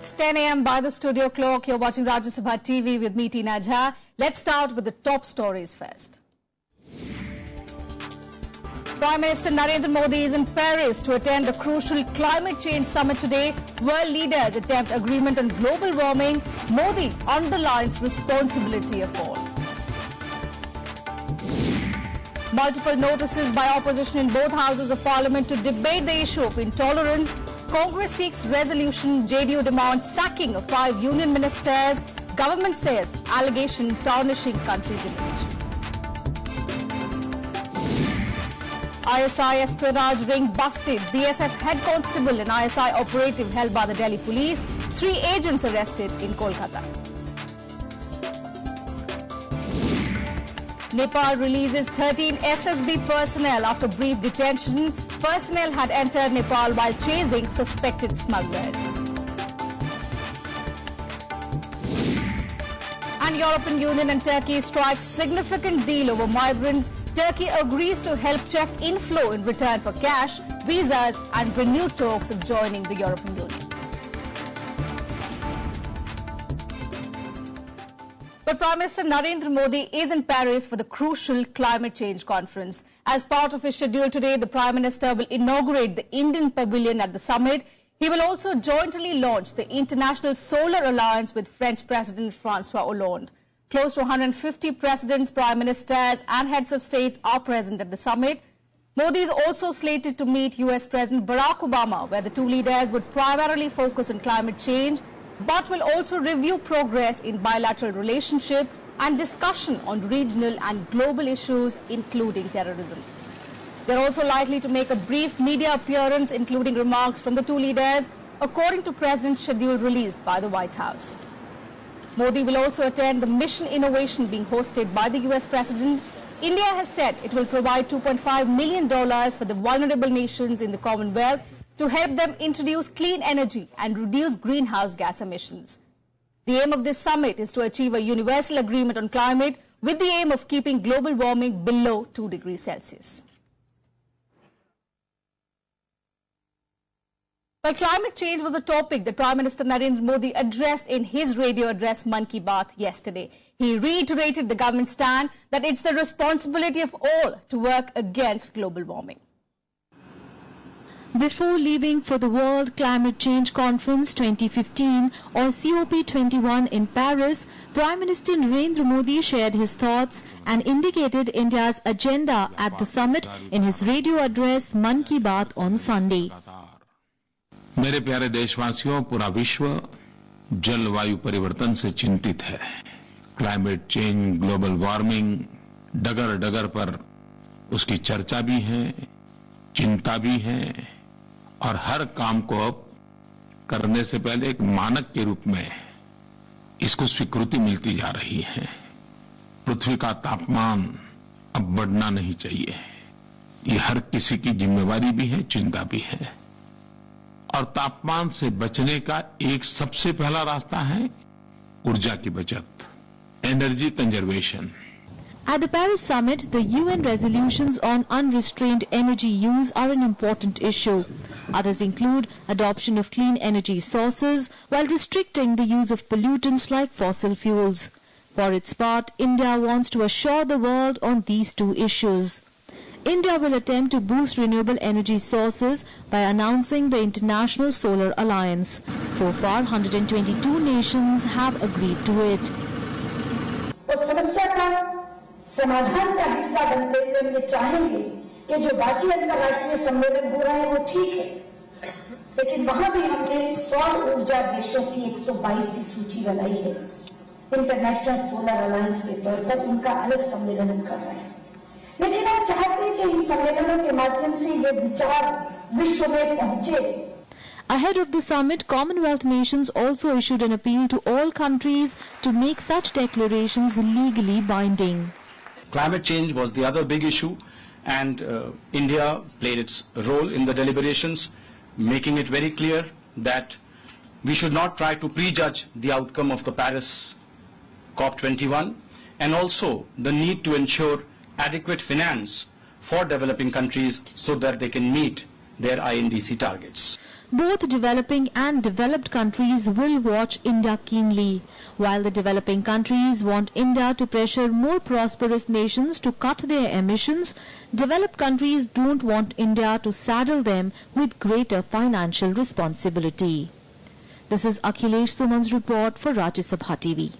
It's 10 a.m. by the studio clock. You're watching Rajya Sabha TV with me, Tina Jha. Let's start with the top stories first. Prime Minister Narendra Modi is in Paris to attend the crucial climate change summit today. World leaders attempt agreement on global warming. Modi underlines responsibility of all. Multiple notices by opposition in both houses of parliament to debate the issue of intolerance. Congress seeks resolution. JDU demands sacking of 5 union ministers. Government says allegation tarnishing country's image. ISI espionage ring busted. BSF head constable in ISI operative held by the Delhi police. 3 agents arrested in Kolkata. Nepal releases 13 SSB personnel after brief detention. Personnel had entered Nepal while chasing suspected smugglers. And European Union and Turkey strike significant deal over migrants. Turkey agrees to help check inflow in return for cash, visas and renewed talks of joining the European Union. But Prime Minister Narendra Modi is in Paris for the crucial climate change conference. As part of his schedule today, the Prime Minister will inaugurate the Indian Pavilion at the summit. He will also jointly launch the International Solar Alliance with French President François Hollande. Close to 150 presidents, prime ministers and heads of states are present at the summit. Modi is also slated to meet US President Barack Obama, where the two leaders would primarily focus on climate change, but will also review progress in bilateral relationship and discussion on regional and global issues, including terrorism. They are also likely to make a brief media appearance, including remarks from the two leaders, according to President's schedule released by the White House. Modi will also attend the Mission Innovation being hosted by the US President. India has said it will provide $2.5 million for the vulnerable nations in the Commonwealth to help them introduce clean energy and reduce greenhouse gas emissions. The aim of this summit is to achieve a universal agreement on climate with the aim of keeping global warming below 2 degrees Celsius. Well, climate change was the topic that Prime Minister Narendra Modi addressed in his radio address Mann Ki Baat yesterday. He reiterated the government's stand that it's the responsibility of all to work against global warming. Before leaving for the World Climate Change Conference 2015 or COP21 in Paris, Prime Minister Narendra Modi shared his thoughts and indicated India's agenda at the summit in his radio address Mann Ki Baat on Sunday. मेरे प्यारे देशवासियों, पूरा विश्व जलवायु परिवर्तन से चिंतित है। क्लाइमेट चेंज, ग्लोबल वार्मिंग, डगर डगर पर उसकी चर्चा भी है, चिंता भी है और हर काम को अब करने से पहले एक मानक के रूप में इसको स्वीकृति मिलती जा रही है। पृथ्वी का तापमान अब बढ़ना नहीं चाहिए। ये हर किसी की जिम्मेवारी भी है, चिंता भी है। और तापमान से बचने का एक सबसे पहला रास्ता है ऊर्जा की बचत, energy conservation. At the Paris summit, the UN resolutions on unrestrained energy use are an important issue. Others include adoption of clean energy sources while restricting the use of pollutants like fossil fuels. For its part, India wants to assure the world on these two issues. India will attempt to boost renewable energy sources by announcing the International Solar Alliance. So far, 122 nations have agreed to it. समाधान का हिस्सा बनते हुए ये चाहेंगे कि जो बाकी अंतर्राष्ट्रीय सम्मेलन हो रहे हैं वो ठीक है, लेकिन वहां भी हमने सौर ऊर्जा देशों की 122 की सूची बनाई है। इंटरनेशनल सोलर अलायंस के तौर पर उनका अलग सम्मेलन हम कर रहे हैं, लेकिन हम चाहते हैं कि इन सम्मेलनों के माध्यम से ये विचार विश्व में पहुंचे। Ahead of the summit, Commonwealth nations also issued an appeal to all countries to make such declarations legally binding. Climate change was the other big issue, and India played its role in the deliberations, making it very clear that we should not try to prejudge the outcome of the Paris COP21, and also the need to ensure adequate finance for developing countries so that they can meet their INDC targets. Both developing and developed countries will watch India keenly. While the developing countries want India to pressure more prosperous nations to cut their emissions, developed countries don't want India to saddle them with greater financial responsibility. This is Akhilesh Suman's report for Rajya Sabha TV.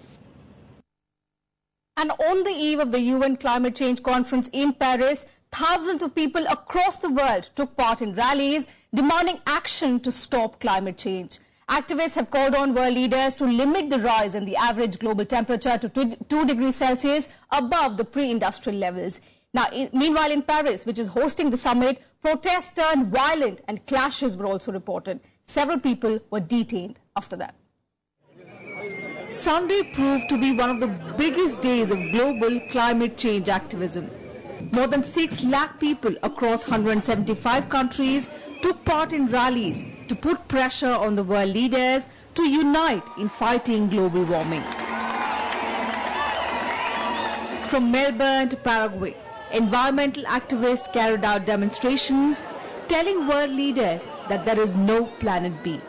And on the eve of the UN Climate Change Conference in Paris, thousands of people across the world took part in rallies demanding action to stop climate change. Activists have called on world leaders to limit the rise in the average global temperature to 2 degrees Celsius above the pre-industrial levels. Now, meanwhile in Paris, which is hosting the summit, protests turned violent and clashes were also reported. Several people were detained after that. Sunday proved to be one of the biggest days of global climate change activism. More than 6 lakh people across 175 countries took part in rallies to put pressure on the world leaders to unite in fighting global warming. From Melbourne to Paraguay, environmental activists carried out demonstrations telling world leaders that there is no planet B.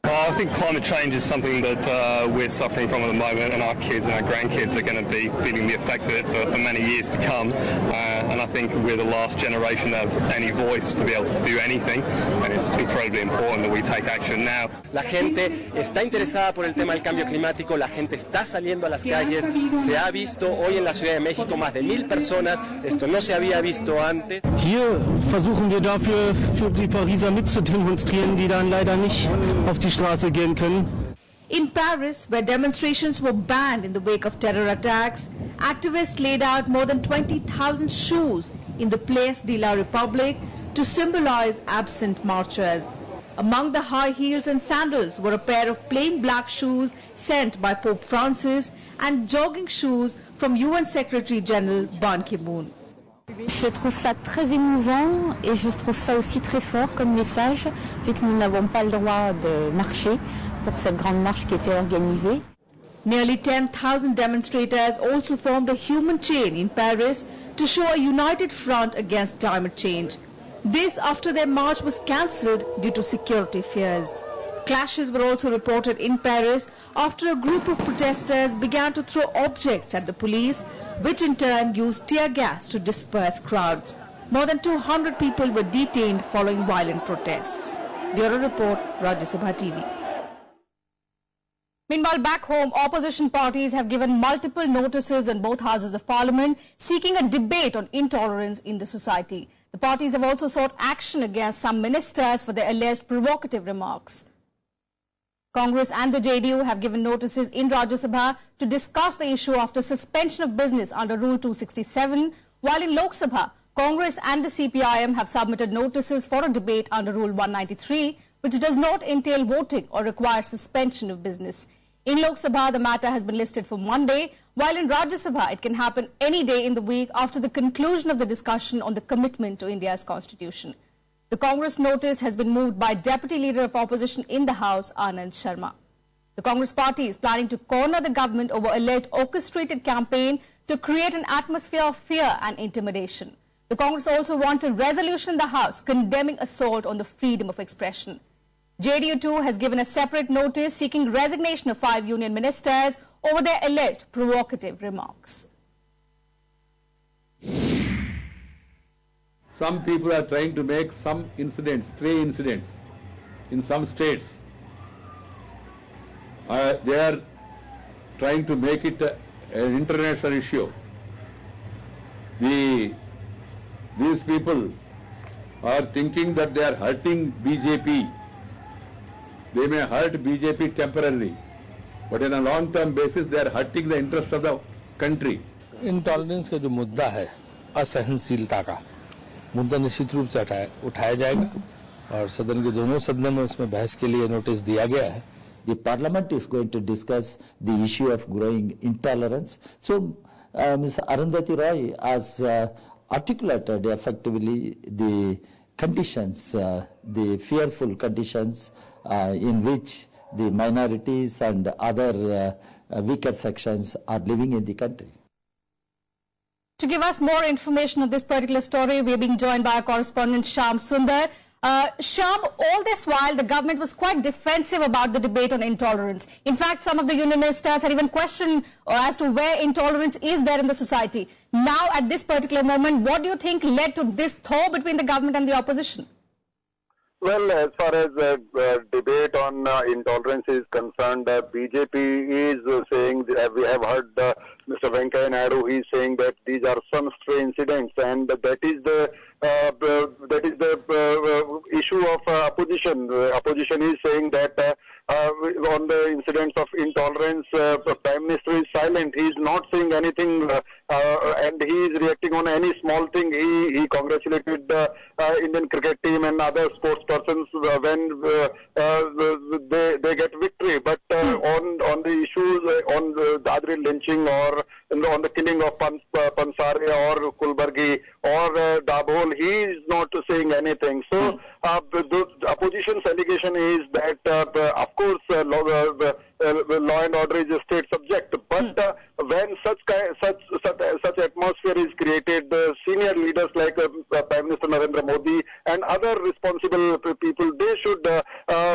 Well, I think climate change is something that we're suffering from at the moment, and our kids and our grandkids are going to be feeling the effects of it for many years to come. And I think we're the last generation that have any voice to be able to do anything, and it's incredibly important that we take action now. La gente está interesada por el tema del cambio climático, la gente está saliendo a las calles, se ha visto hoy en la Ciudad de México más de 1000 personas, esto no se había visto antes. Hier versuchen wir dafür für die Pariser mitzudemonstrieren, die dann leider nicht auf die Straße gehen können. In Paris, where demonstrations were banned in the wake of terror attacks, activists laid out more than 20,000 shoes in the Place de la République to symbolize absent marchers. Among the high heels and sandals were a pair of plain black shoes sent by Pope Francis and jogging shoes from UN Secretary General Ban Ki-moon. Je trouve ça très émouvant et je trouve ça aussi très fort comme message, vu que nous n'avons pas le droit de marcher pour cette grande marche qui était organisée. Nearly 10,000 demonstrators also formed a human chain in Paris to show a united front against climate change. This after their march was cancelled due to security fears. Clashes were also reported in Paris after a group of protesters began to throw objects at the police, which in turn used tear gas to disperse crowds. More than 200 people were detained following violent protests. Bureau Report, Rajya Sabha TV. Meanwhile, back home, opposition parties have given multiple notices in both houses of parliament seeking a debate on intolerance in the society. The parties have also sought action against some ministers for their alleged provocative remarks. Congress and the JDU have given notices in Rajya Sabha to discuss the issue after suspension of business under Rule 267, while in Lok Sabha, Congress and the CPIM have submitted notices for a debate under Rule 193, which does not entail voting or require suspension of business. In Lok Sabha, the matter has been listed for Monday, while in Rajya Sabha, it can happen any day in the week after the conclusion of the discussion on the commitment to India's constitution. The Congress notice has been moved by Deputy Leader of Opposition in the House, Anand Sharma. The Congress party is planning to corner the government over alleged orchestrated campaign to create an atmosphere of fear and intimidation. The Congress also wants a resolution in the House condemning assault on the freedom of expression. JDU too has given a separate notice seeking resignation of 5 union ministers over their alleged provocative remarks. Some people are trying to make some incidents, stray incidents, in some states. They are trying to make it an international issue. These people are thinking that they are hurting BJP. They may hurt BJP temporarily, but on a long-term basis they are hurting the interest of the country. Intolerance का जो मुद्दा है, असहनशीलता का मुद्दा निश्चित रूप से उठाया जाएगा और सदन के दोनों सदनों में उसमें बहस के लिए नोटिस दिया गया है. The Parliament is going to discuss the issue of growing intolerance. So, Ms. Arundhati Roy has articulated effectively the conditions, the fearful conditions in which the minorities and other weaker sections are living in the country. To give us more information on this particular story, we are being joined by our correspondent Shyam Sundar. Shyam, all this while, the government was quite defensive about the debate on intolerance. In fact, some of the union ministers had even questioned as to where intolerance is there in the society. Now, at this particular moment, what do you think led to this thaw between the government and the opposition? Well, as far as debate on intolerance is concerned, BJP is saying, we have heard Mr. Venkaiah Naidu, he is saying that these are some stray incidents, and that is the issue of opposition. Opposition is saying that on the incidents of intolerance, the Prime Minister is silent. He is not saying anything, and he is reacting on any small thing. He congratulated the Indian cricket team and other sports persons when they get victory. But on the issues on the Dadri lynching or on the killing of Pansare or Kulbargi or Dabhol, he is not saying anything. So the opposition's allegation is that, of course, law and order is a state subject. But when such atmosphere is created, senior leaders like Prime Minister Narendra Modi and other responsible people, they should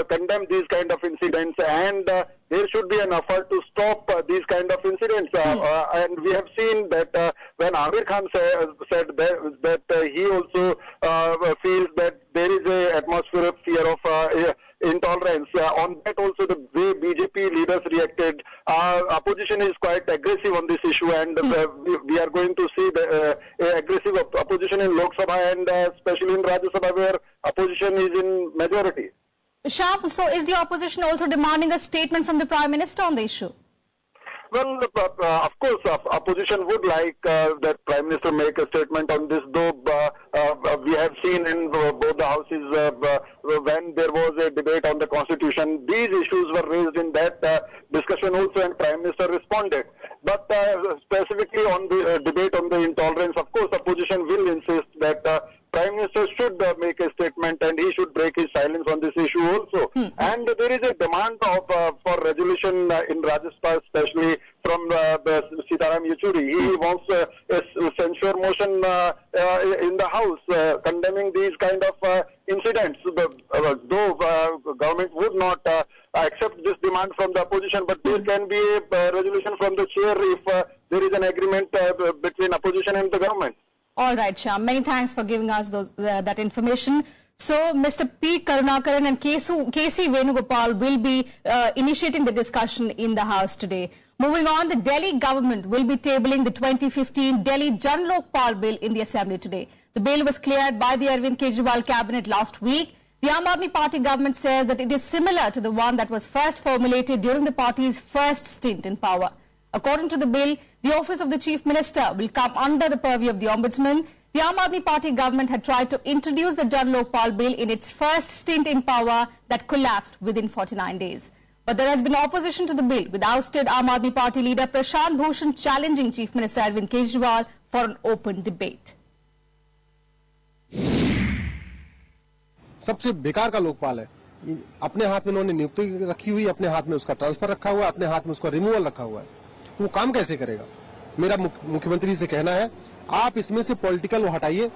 condemn these kind of incidents, and there should be an effort to stop these kind of incidents. And we have seen that when Amir Khan said that he also feels that there is an atmosphere of fear of intolerance. On that also, the way BJP leaders reacted, opposition is quite aggressive on this issue, and we are going to see the aggressive opposition in Lok Sabha and especially in Rajya Sabha, where opposition is in majority. Shyam, so is the opposition also demanding a statement from the Prime Minister on the issue? Well, of course, opposition would like that Prime Minister make a statement on this, though we have seen in both the houses when there was a debate on the Constitution, these issues were raised in that discussion also, and Prime Minister responded. But specifically on the debate on the intolerance, of course, opposition will insist that Prime Minister should make a statement, and he should break his silence on this issue also. And there is a demand for resolution in Rajasthan, especially from Sitaram Yechuri. He wants a censure motion in the House condemning these kind of incidents. Though government would not accept this demand from the opposition, but there can be a resolution from the chair if there is an agreement between opposition and the government. All right, Shyam. Many thanks for giving us that information. So, Mr. P. Karunakaran and K.C. Venugopal will be initiating the discussion in the House today. Moving on, the Delhi government will be tabling the 2015 Delhi Jan Lokpal bill in the Assembly today. The bill was cleared by the Arvind Kejriwal cabinet last week. The Aam Aadmi Party government says that it is similar to the one that was first formulated during the party's first stint in power. According to the bill, the office of the Chief Minister will come under the purview of the Ombudsman. The Aam Aadmi Party government had tried to introduce the Jan Lokpal bill in its first stint in power that collapsed within 49 days. But there has been opposition to the bill, with ousted Aam Aadmi Party leader Prashant Bhushan challenging Chief Minister Arvind Kejriwal for an open debate. सबसे बेकार का लोकपाल है। अपने हाथ में उन्होंने नियुक्ति रखी हुई, अपने हाथ में उसका ट्रांसफर रखा हुआ है, अपने हाथ में उसका रिमूवल रखा हुआ है, तो वो काम कैसे करेगा? मेरा मुख्यमंत्री से कहना है, आप इसमें से पॉलिटिकल हटाइए।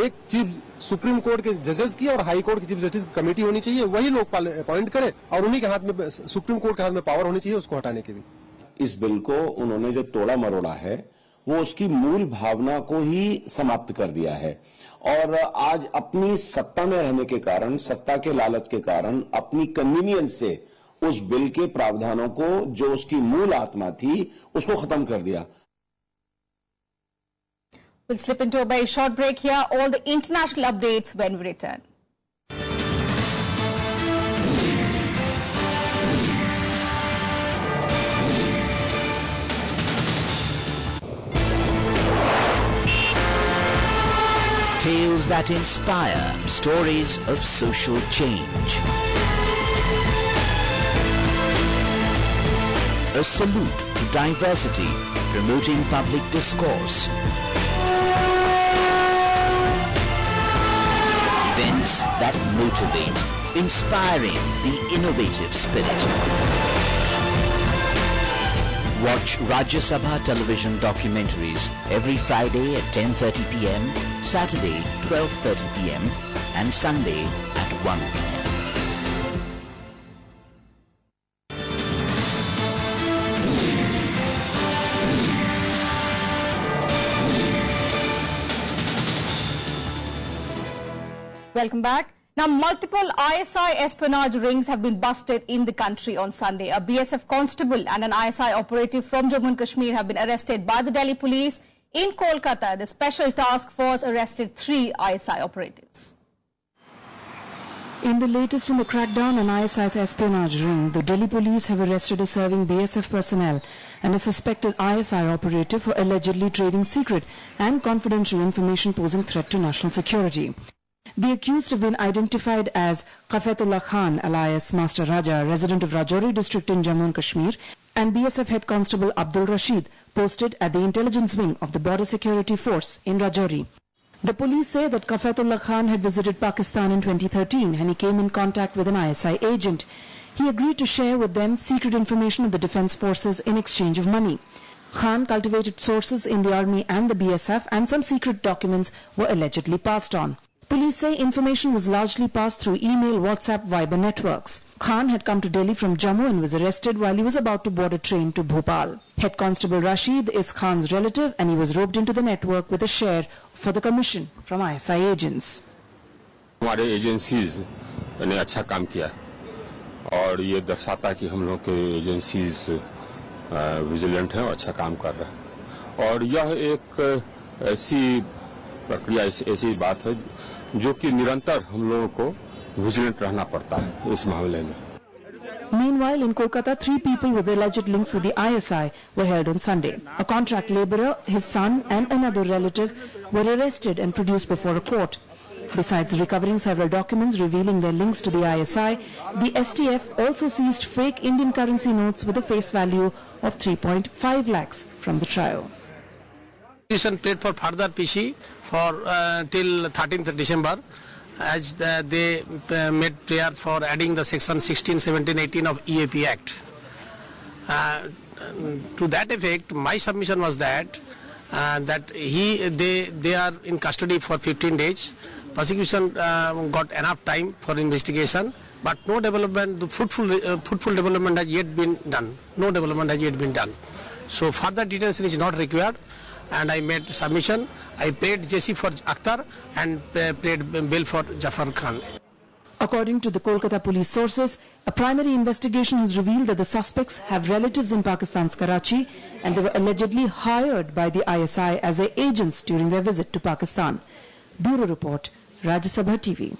एक चीफ सुप्रीम कोर्ट के जजेस की और हाई कोर्ट की चीफ जस्टिस की कमेटी होनी चाहिए, वही लोकपाल अपॉइंट करे और उन्हीं के हाथ में, सुप्रीम कोर्ट के हाथ में पावर होनी चाहिए उसको हटाने की भी। इस बिल को उन्होंने जो तोड़ा मरोड़ा है वो उसकी मूल भावना को ही समाप्त कर दिया है, और आज अपनी सत्ता में रहने के कारण, सत्ता के लालच के कारण, अपनी कन्वीनियंस से उस बिल के प्रावधानों को, जो उसकी मूल आत्मा थी, उसको खत्म कर दिया। We'll slip into a very short break here. All the international updates when we return. Tales that inspire, stories of social change. A salute to diversity, promoting public discourse. Events that motivate, inspiring the innovative spirit. Watch Rajya Sabha television documentaries every Friday at 10:30 p.m., Saturday 12:30 p.m. and Sunday at 1 p.m. Welcome back. Now, multiple ISI espionage rings have been busted in the country on Sunday. A BSF constable and an ISI operative from Jammu and Kashmir have been arrested by the Delhi police. In Kolkata, the Special Task Force arrested 3 ISI operatives. In the latest in the crackdown on ISI's espionage ring, the Delhi police have arrested a serving BSF personnel and a suspected ISI operative for allegedly trading secret and confidential information posing threat to national security. The accused have been identified as Qafetullah Khan, alias Master Raja, resident of Rajouri district in Jammu and Kashmir, and BSF head constable Abdul Rashid, posted at the intelligence wing of the Border Security Force in Rajouri. The police say that Qafetullah Khan had visited Pakistan in 2013 and he came in contact with an ISI agent. He agreed to share with them secret information of the defense forces in exchange of money. Khan cultivated sources in the army and the BSF, and some secret documents were allegedly passed on. Police say information was largely passed through email, WhatsApp, Viber networks. Khan had come to Delhi from Jammu and was arrested while he was about to board a train to Bhopal. Head Constable Rashid is Khan's relative and he was roped into the network with a share for the commission from ISI agents. हमारे agencies ने अच्छा काम किया और ये दर्शाता है कि हम लोग के एजेंसीज विजिलेंट हैं और अच्छा काम कर रहे हैं और यह एक ऐसी प्रक्रिया ऐसी बात है जो कि निरंतर हम लोगों को विजिलेंट रहना पड़ता है इस मामले में. Meanwhile, in Kolkata, 3 people with alleged links with the ISI were held on Sunday. A contract labourer, his son and another relative were arrested and produced before a court. Besides recovering several documents revealing their links to the ISI, the STF also seized fake Indian currency notes with a face value of 3.5 lakhs from the trio. Paid for further PC for till 13th December as they made prayer for adding the section 16, 17, 18 of EAP Act. To that effect, my submission was that they are in custody for 15 days. Prosecution got enough time for investigation, but no development, the fruitful development has yet been done. No development has yet been done. So further detention is not required. And I made submission. I paid JC for Akhtar and paid bill for Jafar Khan. According to the Kolkata police sources, a primary investigation has revealed that the suspects have relatives in Pakistan's Karachi and they were allegedly hired by the ISI as their agents during their visit to Pakistan. Bureau Report, Rajya Sabha TV.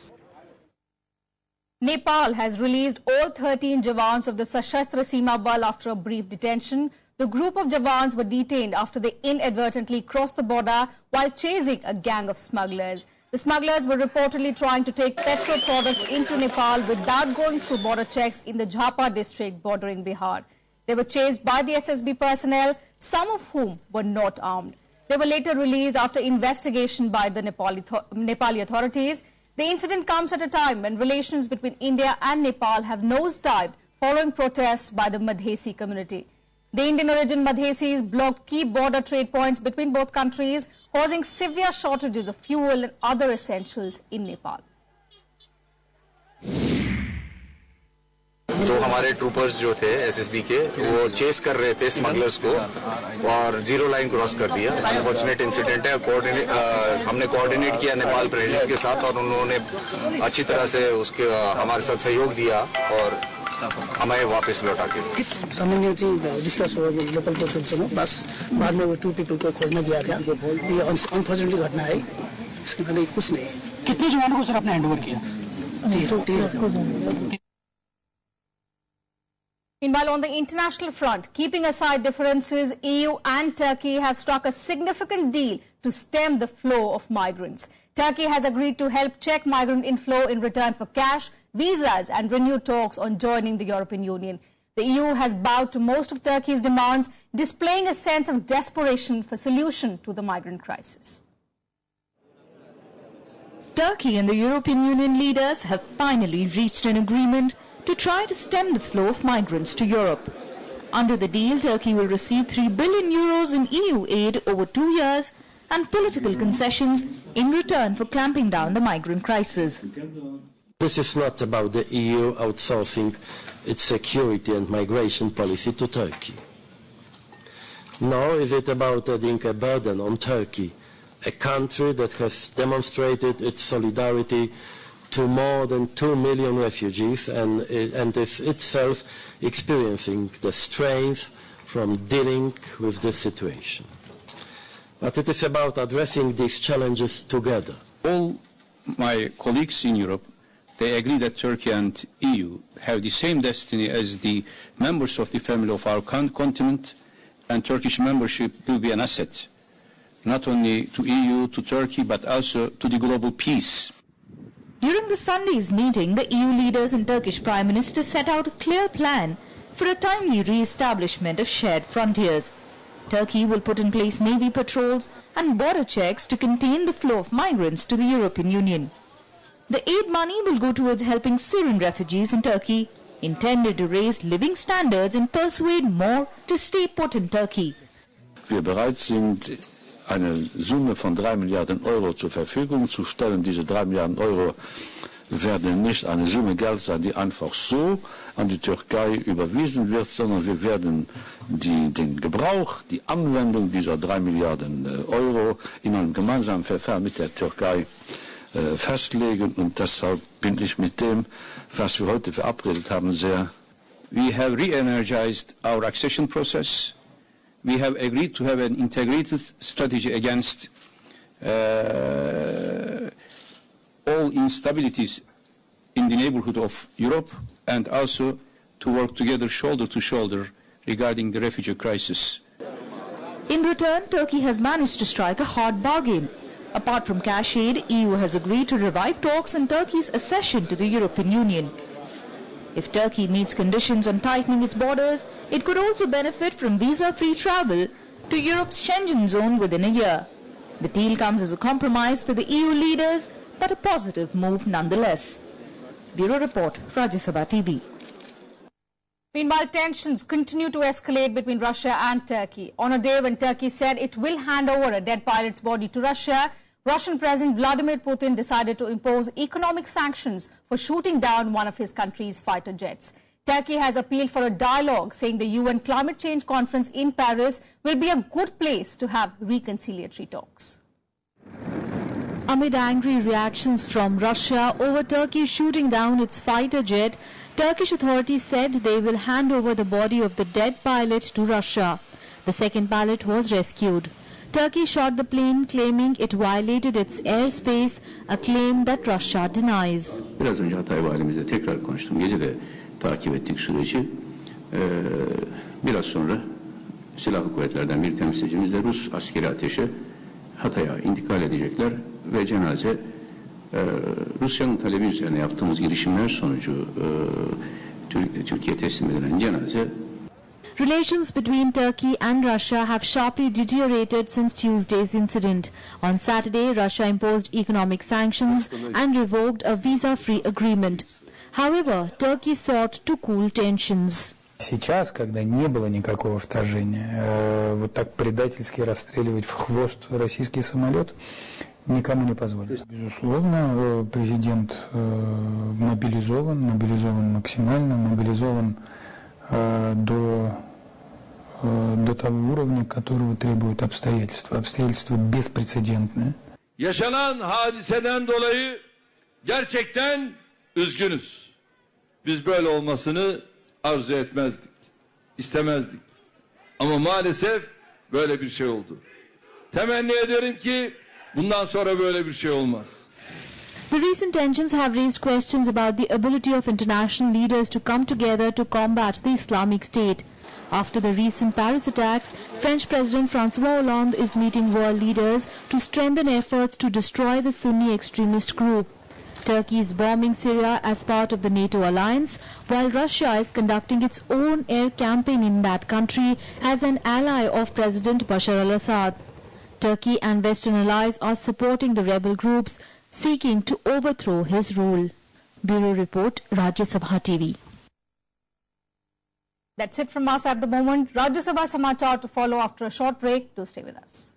Nepal has released all 13 Jawans of the Sashastra Seema Bal after a brief detention. The group of Jawans were detained after they inadvertently crossed the border while chasing a gang of smugglers. The smugglers were reportedly trying to take petrol products into Nepal without going through border checks in the Jhapa district bordering Bihar. They were chased by the SSB personnel, some of whom were not armed. They were later released after investigation by the Nepali authorities. The incident comes at a time when relations between India and Nepal have nosedived following protests by the Madhesi community. The Indian origin Madhesis blocked key border trade points between both countries, causing severe shortages of fuel and other essentials in Nepal. तो हमारे troopers जो थे SSB के वो chess कर रहे थे smugglers को और जीरो लाइन क्रॉस कर दिया. अनफॉर्चुनेट इंसिडेंट है. हमने कोऑर्डिनेट किया नेपाल प्रेसिडेंट के साथ और उन्होंने अच्छी तरह से उसके हमारे साथ सहयोग दिया और हमें वापस लौटा के. सामान्य चीज डिस्कस हुआ लोकल प्रोफेसर बस बाद में वो 2 पीपल को खोजने गया था. ये अनफॉर्चुनेटली घटना है. इसके पहले कुछ नहीं. कितने जवानों को सर आपने हैंडओवर किया? 13. Meanwhile, on the international front, keeping aside differences, EU and Turkey have struck a significant deal to stem the flow of migrants. Turkey has agreed to help check migrant inflow in return for cash, visas and renewed talks on joining the European Union. The EU has bowed to most of Turkey's demands, displaying a sense of desperation for solution to the migrant crisis. Turkey and the European Union leaders have finally reached an agreement to try to stem the flow of migrants to Europe. Under the deal, Turkey will receive 3 billion euros in EU aid over 2 years and political concessions in return for clamping down the migrant crisis. This is not about the EU outsourcing its security and migration policy to Turkey. Nor is it about adding a burden on Turkey, a country that has demonstrated its solidarity to more than 2 million refugees and is itself experiencing the strains from dealing with this situation. But it is about addressing these challenges together. All my colleagues in Europe, they agree that Turkey and EU have the same destiny as the members of the family of our continent, and Turkish membership will be an asset, not only to EU, to Turkey, but also to the global peace. During the Sunday's meeting, the EU leaders and Turkish Prime Minister set out a clear plan for a timely re-establishment of shared frontiers. Turkey will put in place navy patrols and border checks to contain the flow of migrants to the European Union. The aid money will go towards helping Syrian refugees in Turkey, intended to raise living standards and persuade more to stay put in Turkey. Wir bereit sind, eine Summe von 3 Milliarden Euro zur Verfügung zu stellen. Diese 3 Milliarden Euro werden nicht eine Summe Geld sein, die einfach so an die Türkei überwiesen wird, sondern wir werden den Gebrauch, die Anwendung dieser 3 Milliarden Euro in einem gemeinsamen Verfahren mit der Türkei festlegen. Und deshalb bin ich mit dem, was wir heute verabredet haben, sehr. We have re-energized our accession process. We have agreed to have an integrated strategy against all instabilities in the neighborhood of Europe, and also to work together shoulder to shoulder regarding the refugee crisis. In return, Turkey has managed to strike a hard bargain. Apart from cash aid, EU has agreed to revive talks on Turkey's accession to the European Union. If Turkey meets conditions on tightening its borders, it could also benefit from visa-free travel to Europe's Schengen zone within a year. The deal comes as a compromise for the EU leaders, but a positive move nonetheless. Bureau Report, Rajya Sabha TV. Meanwhile, tensions continue to escalate between Russia and Turkey. On a day when Turkey said it will hand over a dead pilot's body to Russia, Russian President Vladimir Putin decided to impose economic sanctions for shooting down one of his country's fighter jets. Turkey has appealed for a dialogue, saying the UN climate change conference in Paris will be a good place to have reconciliatory talks. Amid angry reactions from Russia over Turkey shooting down its fighter jet, Turkish authorities said they will hand over the body of the dead pilot to Russia. The second pilot was rescued. Turkey shot the plane, claiming it violated its airspace, a claim that Russia denies. Biraz önce Hatay valimizle tekrar konuştum. Gece de takip ettik süreci. Biraz sonra silahlı kuvvetlerden bir temsilcimizle Rus askeri ateşe Hatay'a intikal edecekler ve cenaze Rusya'nın talebi üzerine yaptığımız girişimler sonucu Türkiye teslim edilen cenaze. Relations between Turkey and Russia have sharply deteriorated since Tuesday's incident. On Saturday, Russia imposed economic sanctions and revoked a visa-free agreement. However, Turkey sought to cool tensions. Сейчас, когда не было никакого вторжения, вот так предательски расстреливать в хвост российский самолет никому не позволит. Безусловно, президент мобилизован максимально, мобилизован до того уровня, которого требуют обстоятельства. Обстоятельства беспрецедентные. Yaşanan hadiseden dolayı gerçekten üzgünüz. Biz böyle olmasını arzu etmezdik, istemezdik. Ama maalesef böyle bir şey oldu. Temenni ederim ki bundan sonra böyle bir şey olmaz. The recent tensions have raised questions about the ability of international leaders to come together to combat the Islamic State. After the recent Paris attacks, French President François Hollande is meeting world leaders to strengthen efforts to destroy the Sunni extremist group. Turkey is bombing Syria as part of the NATO alliance, while Russia is conducting its own air campaign in that country as an ally of President Bashar al-Assad. Turkey and Western allies are supporting the rebel groups seeking to overthrow his rule. Bureau Report, Rajya Sabha TV. That's it from us at the moment. Rajya Sabha Samachar to follow after a short break. Do stay with us.